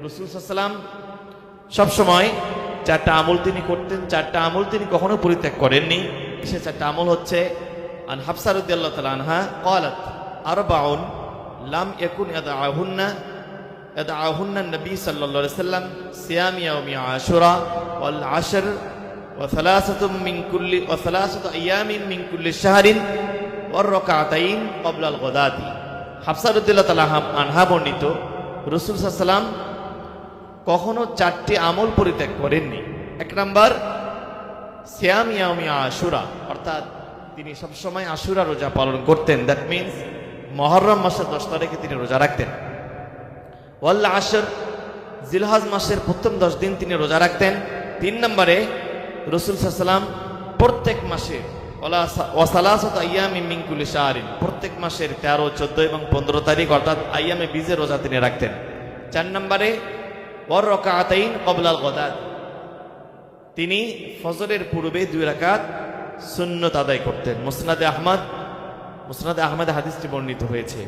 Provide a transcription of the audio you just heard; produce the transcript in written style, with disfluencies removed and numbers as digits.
রাসূল সাল্লাল্লাহু আলাইহি ওয়াসাল্লাম সবসময় চারটা আমল তিনি করতেন, চারটা আমল তিনি কখনো পরিত্যাগ করেননি। সে চারটা আমল হচ্ছে আন হাফসা রাদিয়াল্লাহু তাআলা আনহা ক্বালাত আরবাউন লাম ইয়াকুন ইয়াদআহুন্না নবী সাল্লাল্লাহু আলাইহি ওয়াসাল্লাম সিয়াম ইয়াউমি আশুরা ওয়াল আশর ওয়া সালাসাতু আইয়ামিন মিন কুল্লি শাহরিন ওয়ার রাকাতাইন ক্বাবলা আল গাদাতি। হাফসা রাদিয়াল্লাহু তাআলা আনহা বর্ণিত, রাসূল সাল্লাল্লাহু আলাইহি ওয়াসাল্লাম কখনো চারটি আমল পরিত্যাগ করেননি। এক নাম্বার সিয়াম ইয়াউমি আশুরা, অর্থাৎ তিনি সবসময় আশুরা রোজা পালন করতেন। দ্যাট মিনস মুহররম মাসের 10 তারিখে তিনি রোজা রাখতেন। ওয়াল আশর, জিলহজ মাসের প্রথম 10 দিন তিনি রোজা রাখতেন। 3 নম্বরে রাসূল সাল্লাল্লাহু আলাইহি ওয়াসাল্লাম প্রত্যেক মাসে ওয়া সালাসাতু আইয়ামিন মিন কুল্লি শাহরিন, প্রত্যেক মাসের 13, 14 এবং 15 তারিখ অর্থাৎ আইয়ামে বীজের রোজা তিনি রাখতেন। 4 নম্বরে ওয়ার রাকাতাইন ক্বাবলা আল গাদাত, তিনি ফজরের পূর্বে 2 রাকাত সুন্নত আদায় করতেন। মুসনাদে আহমদে হাদিসটি বর্ণিত হয়েছে।